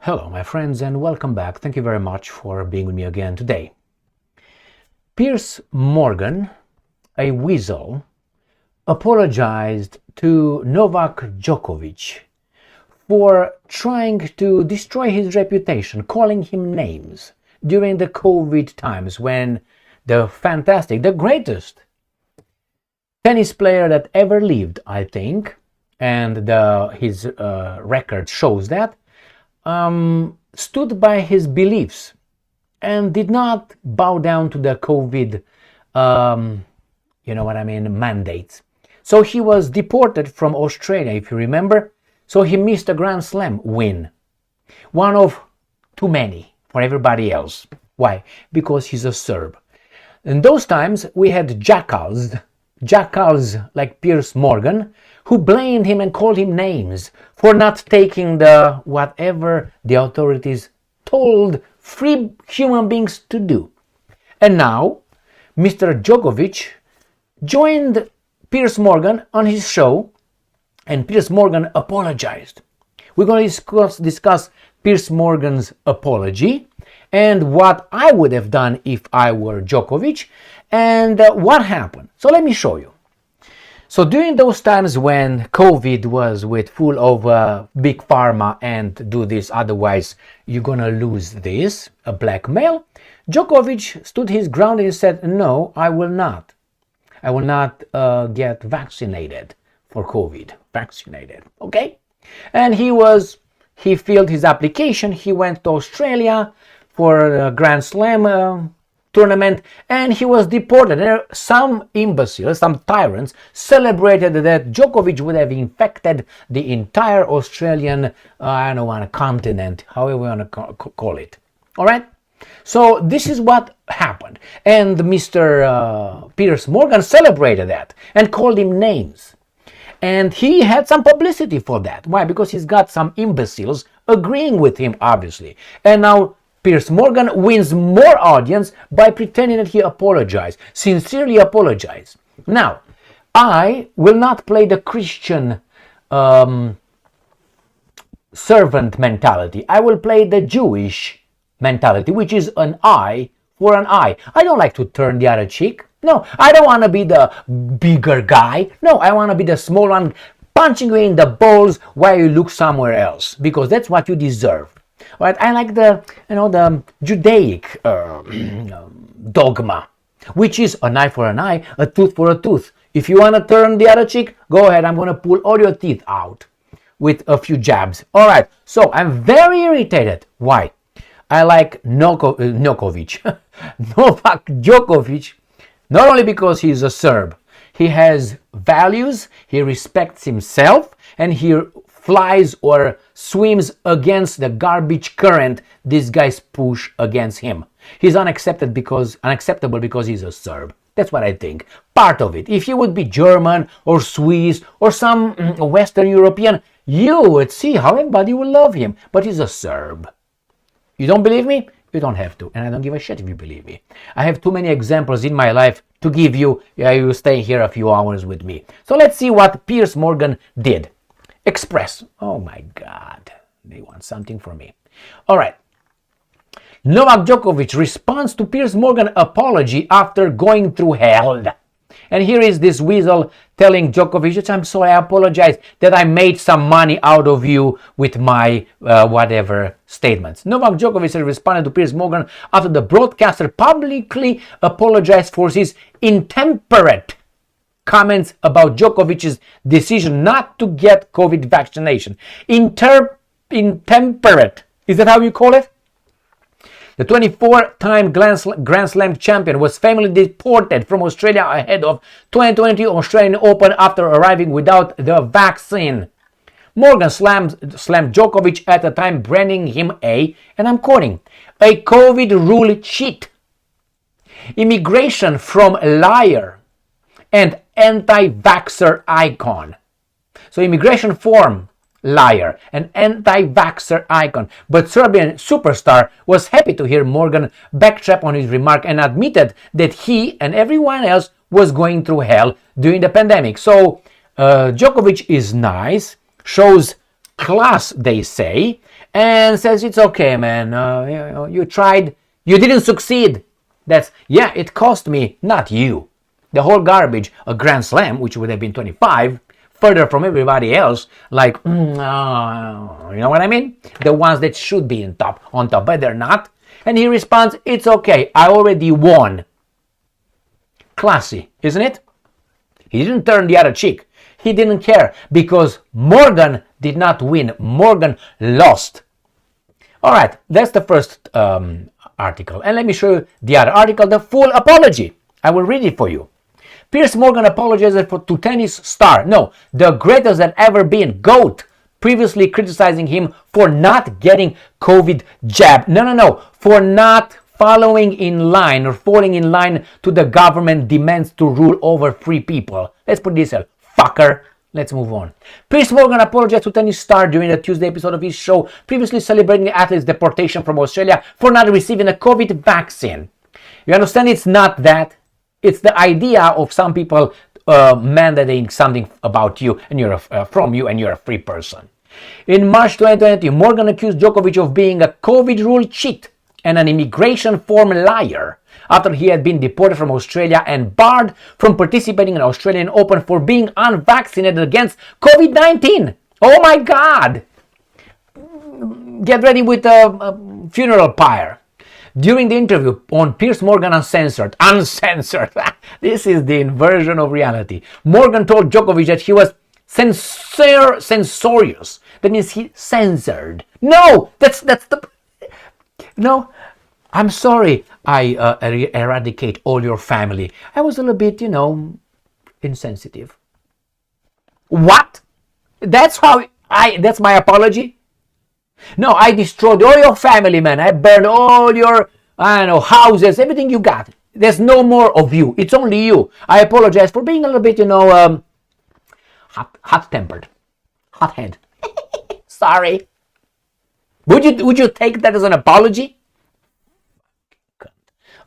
Hello, my friends, and welcome back. Thank you very much for being with me again today. Piers Morgan, a Weasel, apologized to Novak Djokovic for trying to destroy his reputation, calling him names during the COVID times when the greatest tennis player that ever lived, I think, and his record shows that, stood by his beliefs and did not bow down to the COVID, mandates. So he was deported from Australia, if you remember. So he missed a Grand Slam win. One of too many for everybody else. Why? Because he's a Serb. In those times, we had jackals like Piers Morgan, who blamed him and called him names for not taking the whatever the authorities told free human beings to do. And now, Mr. Djokovic joined Piers Morgan on his show, and Piers Morgan apologized. We're going to discuss Piers Morgan's apology and what I would have done if I were Djokovic and what happened. So let me show you. So during those times when COVID was with full of big pharma and do this, otherwise you're gonna lose this, a blackmail, Djokovic stood his ground and said, no, I will not. I will not get vaccinated for COVID. Vaccinated, okay? And he filled his application. He went to Australia for a Grand Slam tournament, and he was deported. And some imbeciles, some tyrants, celebrated that Djokovic would have infected the entire Australian, continent, however you want to call it. All right? So this is what happened. And Mr. Piers Morgan celebrated that and called him names. And he had some publicity for that. Why? Because he's got some imbeciles agreeing with him, obviously. And now Piers Morgan wins more audience by pretending that he apologized, sincerely apologized. Now, I will not play the Christian servant mentality. I will play the Jewish mentality, which is an eye for an eye. I don't like to turn the other cheek. No, I don't want to be the bigger guy. No, I want to be the small one punching you in the balls while you look somewhere else, because that's what you deserve. Right? I like the Judaic dogma, which is an eye for an eye, a tooth for a tooth. If you want to turn the other cheek, go ahead. I'm going to pull all your teeth out with a few jabs. All right. So I'm very irritated. Why? I like Novak Djokovic, not only because he's a Serb. He has values, he respects himself, and he flies or swims against the garbage current these guys push against him. He's unacceptable because he's a Serb. That's what I think. Part of it. If he would be German or Swiss or some Western European, you would see how everybody will love him. But he's a Serb. You don't believe me? You don't have to. And I don't give a shit if you believe me. I have too many examples in my life to give you. You stay here a few hours with me. So let's see what Piers Morgan did. Express. Oh my God. They want something from me. All right. Novak Djokovic responds to Piers Morgan apology after going through hell. And here is this Weasel telling Djokovic, I'm sorry, I apologize that I made some money out of you with my whatever statements. Novak Djokovic responded to Piers Morgan after the broadcaster publicly apologized for his intemperate comments about Djokovic's decision not to get COVID vaccination. Intemperate. Is that how you call it? The 24-time Grand Slam champion was famously deported from Australia ahead of 2020 Australian Open after arriving without the vaccine. Morgan slammed Djokovic at the time, branding him and I'm quoting, a COVID rule cheat, immigration from liar, and anti-vaxxer icon. So immigration form, liar, an anti-vaxxer icon. But Serbian superstar was happy to hear Morgan backtrack on his remark and admitted that he and everyone else was going through hell during the pandemic. So Djokovic is nice, shows class, they say, and says, it's okay, man, you tried, you didn't succeed. Yeah, it cost me, not you. The whole garbage, a Grand Slam, which would have been 25, further from everybody else, like, you know what I mean? The ones that should be on top, but they're not. And he responds, it's okay, I already won. Classy, isn't it? He didn't turn the other cheek. He didn't care because Morgan did not win. Morgan lost. All right, that's the first article. And let me show you the other article, the full apology. I will read it for you. Piers Morgan apologized to tennis star. No, the greatest that ever been, GOAT, previously criticizing him for not getting COVID jab. No, for not following in line or falling in line to the government demands to rule over free people. Let's put this out. Fucker. Let's move on. Piers Morgan apologized to tennis star during the Tuesday episode of his show, previously celebrating the athlete's deportation from Australia for not receiving a COVID vaccine. You understand? It's not that. It's the idea of some people mandating something about you and you're from you and you're a free person. In March 2020, Morgan accused Djokovic of being a COVID rule cheat and an immigration form liar after he had been deported from Australia and barred from participating in Australian Open for being unvaccinated against COVID-19. Oh my God! Get ready with a funeral pyre. During the interview on Piers Morgan Uncensored, this is the inversion of reality. Morgan told Djokovic that he was censorious. That means he censored. No, that's the... No, I'm sorry I eradicate all your family. I was a little bit, insensitive. What? That's my apology? No, I destroyed all your family, man. I burned all your, houses, everything you got. There's no more of you. It's only you. I apologize for being a little bit, hot-tempered. Hot-head. Sorry. Would you take that as an apology?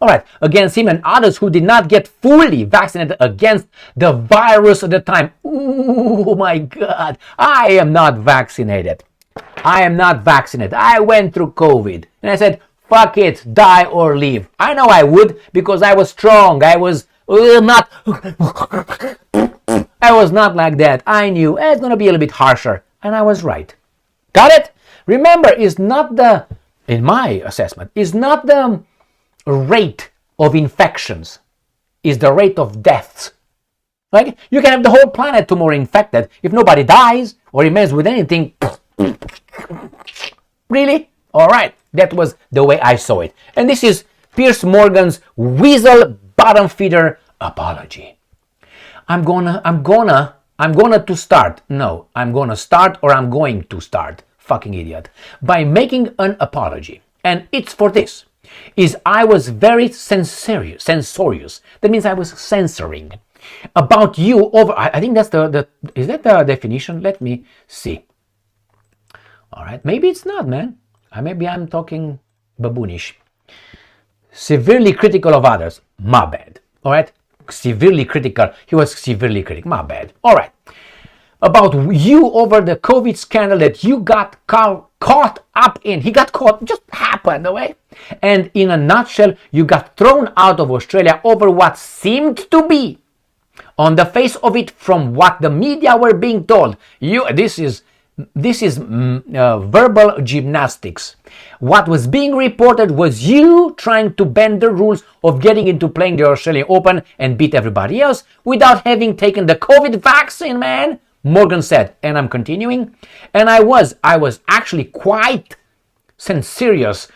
All right, against him and others who did not get fully vaccinated against the virus at the time. Oh my God, I am not vaccinated. I went through COVID and I said, fuck it, die or leave. I know I would because I was strong. I was not like that. I knew it's going to be a little bit harsher and I was right. Got it? Remember, in my assessment, is not the rate of infections, is the rate of deaths. Like, you can have the whole planet tomorrow infected. If nobody dies or remains with anything, really? All right, that was the way I saw it. And this is Piers Morgan's Weasel bottom feeder apology. I'm gonna start fucking idiot, by making an apology. And it's for this. I was very censorious. That means I was censoring about you over, I think that's is that the definition? Let me see. All right, maybe it's not, man. Maybe I'm talking baboonish. Severely critical of others. My bad. All right, severely critical. He was severely critical. My bad. All right. About you over the COVID scandal that you got caught up in. He got caught, just happened, okay? And in a nutshell, you got thrown out of Australia over what seemed to be, on the face of it, from what the media were being told. This is verbal gymnastics. What was being reported was you trying to bend the rules of getting into playing the Australian Open and beat everybody else without having taken the COVID vaccine, man. Morgan said, and I'm continuing, and I was actually quite serious,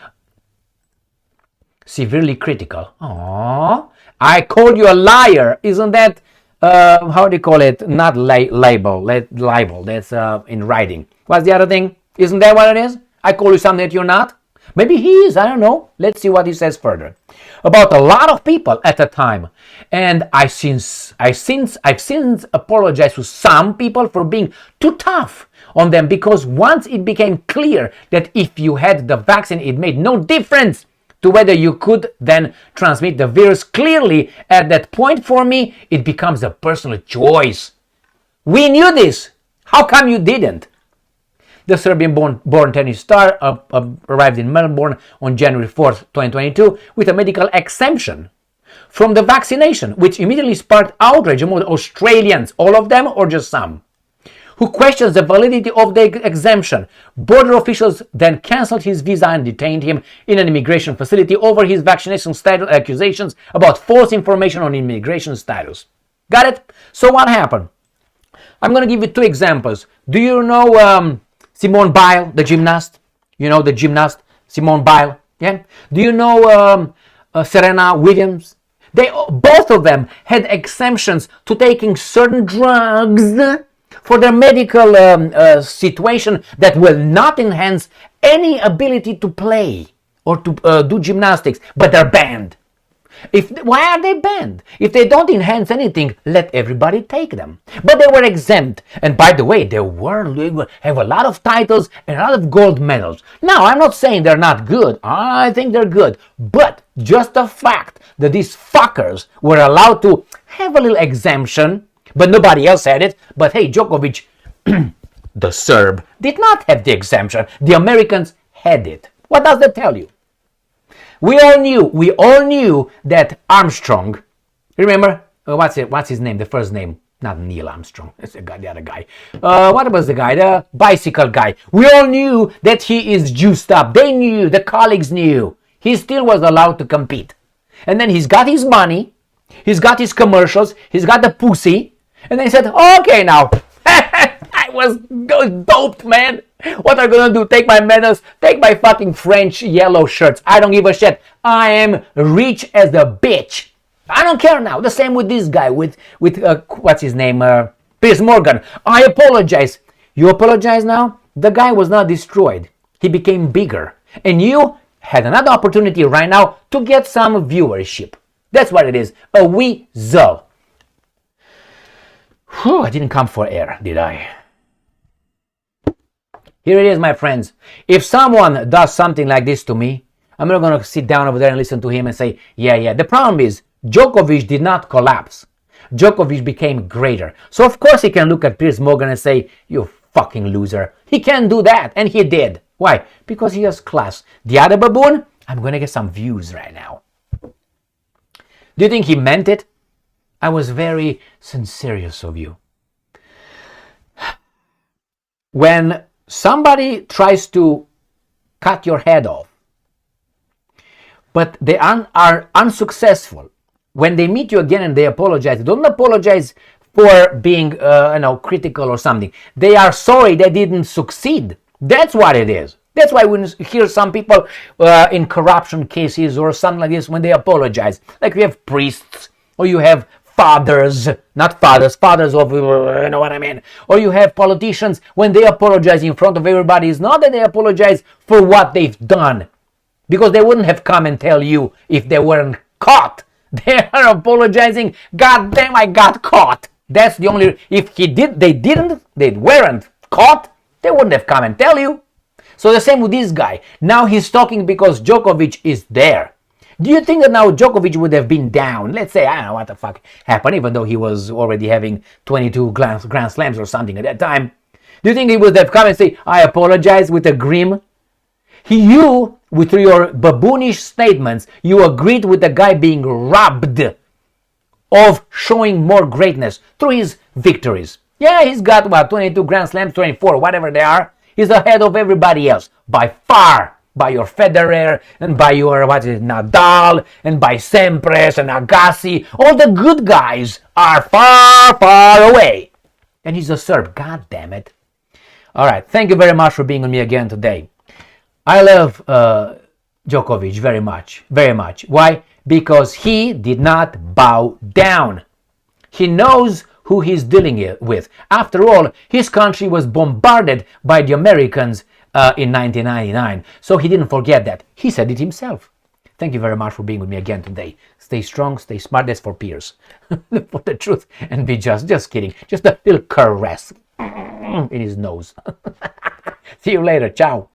severely critical. Aww. I called you a liar. Isn't that, how do you call it? Not libel, that's in writing. What's the other thing? Isn't that what it is? I call you something that you're not? Maybe he is, I don't know. Let's see what he says further. About a lot of people at the time. And I've since apologized to some people for being too tough on them, because once it became clear that if you had the vaccine, it made no difference to whether you could then transmit the virus. Clearly, at that point for me, it becomes a personal choice. We knew this. How come you didn't? The Serbian-born tennis star arrived in Melbourne on January 4th, 2022 with a medical exemption from the vaccination, which immediately sparked outrage among Australians, all of them or just some, who questions the validity of the exemption. Border officials then cancelled his visa and detained him in an immigration facility over his vaccination status accusations about false information on immigration status. Got it? So what happened? I'm going to give you two examples. Do you know Simone Biles, the gymnast? You know the gymnast, Simone Biles? Yeah? Do you know Serena Williams? They both of them had exemptions to taking certain drugs for their medical situation that will not enhance any ability to play or to do gymnastics, but they're banned. Why are they banned? If they don't enhance anything, let everybody take them. But they were exempt. And by the way, they have a lot of titles and a lot of gold medals. Now, I'm not saying they're not good. I think they're good. But just the fact that these fuckers were allowed to have a little exemption, but nobody else had it. But hey, Djokovic, the Serb, did not have the exemption. The Americans had it. What does that tell you? We all knew that Armstrong, remember, what's his name, the first name? Not Neil Armstrong, that's the other guy. What was the guy, the bicycle guy? We all knew that he is juiced up. They knew, the colleagues knew. He still was allowed to compete. And then he's got his money, he's got his commercials, he's got the pussy, and then he said, okay now, I was doped, man. What are you gonna do? Take my medals? Take my fucking French yellow shirts. I don't give a shit. I am rich as a bitch. I don't care now. The same with this guy, with what's his name? Piers Morgan. I apologize. You apologize now? The guy was not destroyed. He became bigger. And you had another opportunity right now to get some viewership. That's what it is. A weasel. Whew, I didn't come for air, did I? Here it is, my friends. If someone does something like this to me, I'm not going to sit down over there and listen to him and say, yeah. The problem is, Djokovic did not collapse. Djokovic became greater. So of course he can look at Piers Morgan and say, you fucking loser. He can do that, and he did. Why? Because he has class. The other baboon, I'm going to get some views right now. Do you think he meant it? I was very sincere of you. When somebody tries to cut your head off, but they are unsuccessful, when they meet you again and they apologize, don't apologize for being critical or something. They are sorry they didn't succeed. That's what it is. That's why when you hear some people in corruption cases or something like this, when they apologize, like you have priests or you have fathers of, you know what I mean, or you have politicians, when they apologize in front of everybody, it's not that they apologize for what they've done, because they wouldn't have come and tell you if they weren't caught. They are apologizing, God damn, I got caught. That's the only, if they weren't caught, they wouldn't have come and tell you. So the same with this guy. Now he's talking because Djokovic is there. Do you think that now Djokovic would have been down? Let's say, I don't know what the fuck happened, even though he was already having 22 Grand Slams or something at that time. Do you think he would have come and say, I apologize with a grim? You, with your baboonish statements, you agreed with the guy being robbed of showing more greatness through his victories. Yeah, he's got, 22 Grand Slams, 24, whatever they are. He's ahead of everybody else, by far. By your Federer, and by your, Nadal, and by Sampras and Agassi. All the good guys are far, far away. And he's a Serb, god damn it. Alright, thank you very much for being with me again today. I love Djokovic very much, very much. Why? Because he did not bow down. He knows who he's dealing with. After all, his country was bombarded by the Americans in 1999. So he didn't forget that. He said it himself. Thank you very much for being with me again today. Stay strong, stay smart. That's for Piers. For the truth and be just. Just kidding. Just a little caress in his nose. See you later. Ciao.